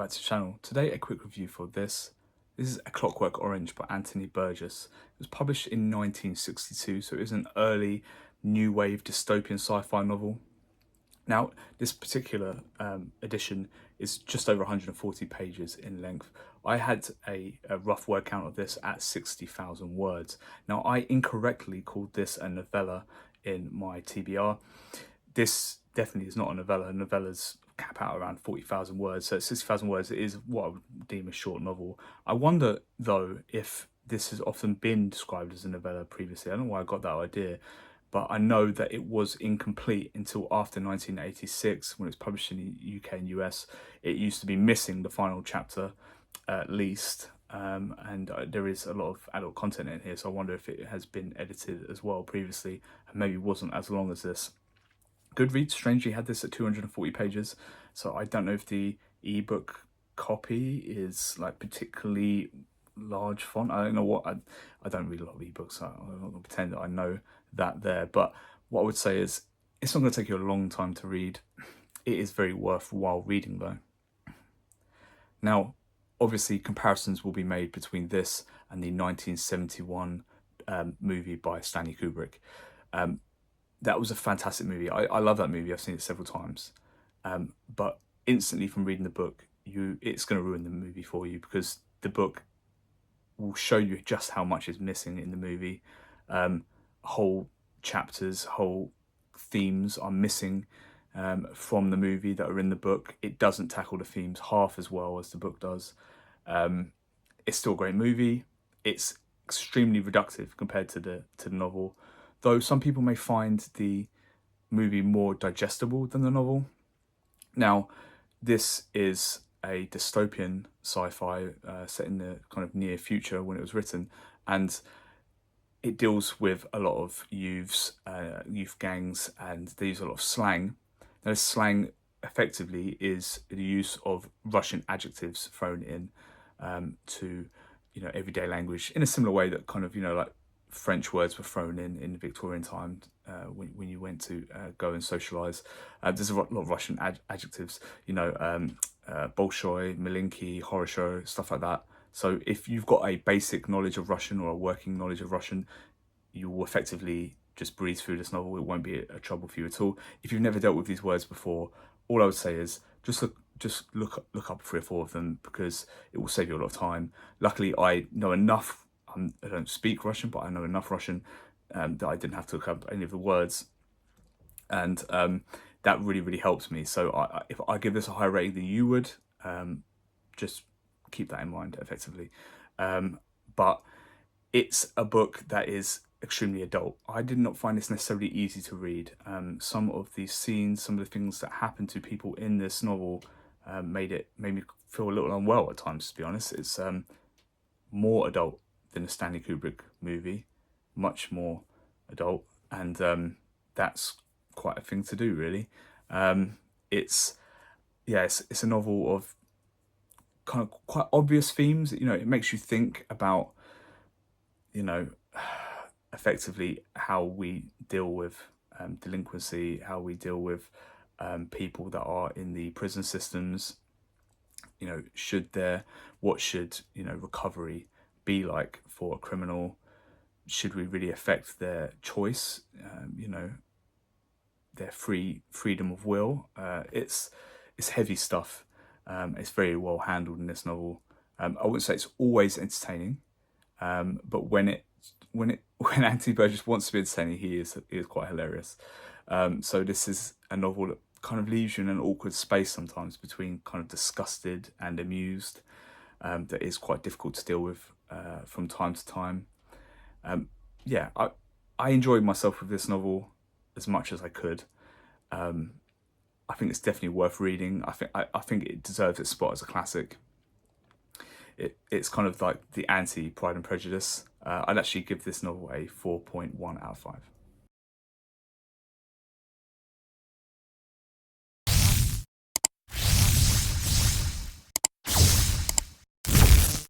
back to the channel. Today a quick review for this. This is A Clockwork Orange by Anthony Burgess. It was published in 1962, so it is an early new wave dystopian sci-fi novel. Now, this particular edition is just over 140 pages in length. I had a rough word count of this at 60,000 words. Now, I incorrectly called this a novella in my TBR. This definitely is not a novella. Novellas cap out around 40,000 words, so 60,000 words is what I would deem a short novel. I wonder, though, if this has often been described as a novella previously. I don't know why I got that idea, but I know that it was incomplete until after 1986 when it was published in the UK and US. It used to be missing the final chapter at least, and there is a lot of adult content in here, so I wonder if it has been edited as well previously and maybe wasn't as long as this. Goodreads strangely had this at 240 pages, so I don't know if the ebook copy is like particularly large font. I don't know what, I don't read a lot of ebooks, so I'm not going to pretend that I know that there, but what I would say is it's not going to take you a long time to read. It is very worthwhile reading though. Now, obviously comparisons will be made between this and the 1971 movie by Stanley Kubrick. That was a fantastic movie. I love that movie. I've seen it several times. But instantly from reading the book, it's going to ruin the movie for you, because the book will show you just how much is missing in the movie. Whole chapters, whole themes are missing from the movie that are in the book. It doesn't tackle the themes half as well as the book does. It's still a great movie. It's extremely reductive compared to the novel, though some people may find the movie more digestible than the novel. Now, this is a dystopian sci-fi set in the kind of near future when it was written, and it deals with a lot of youth gangs, and they use a lot of slang. Now, slang effectively is the use of Russian adjectives thrown in to, everyday language in a similar way that kind of, like French words were thrown in Victorian time when you went to go and socialise. There's a lot of Russian adjectives, Bolshoi, Malinki, Horosho, stuff like that. So if you've got a basic knowledge of Russian or a working knowledge of Russian, you will effectively just breeze through this novel. It won't be a trouble for you at all. If you've never dealt with these words before, all I would say is just look up 3 or 4 of them, because it will save you a lot of time. Luckily, I know enough. I don't speak Russian, but I know enough Russian that I didn't have to look up any of the words, and that really helps me. So if I give this a higher rating than you would, just keep that in mind effectively. But it's a book that is extremely adult. I did not find this necessarily easy to read. Some of these scenes, some of the things that happen to people in this novel made me feel a little unwell at times, to be honest. It's more adult than a Stanley Kubrick movie, much more adult, and that's quite a thing to do, really. It's a novel of kind of quite obvious themes. It makes you think about, effectively how we deal with delinquency, how we deal with people that are in the prison systems. What should recovery be like for a criminal? Should we really affect their choice, their freedom of will? It's heavy stuff. It's very well handled in this novel. I wouldn't say it's always entertaining, but when Anthony Burgess wants to be entertaining, he is quite hilarious. So this is a novel that kind of leaves you in an awkward space sometimes between kind of disgusted and amused. That is quite difficult to deal with from time to time. I enjoyed myself with this novel as much as I could. I think it's definitely worth reading. I think it deserves its spot as a classic. It's kind of like the anti Pride and Prejudice. I'd actually give this novel a 4.1 out of 5.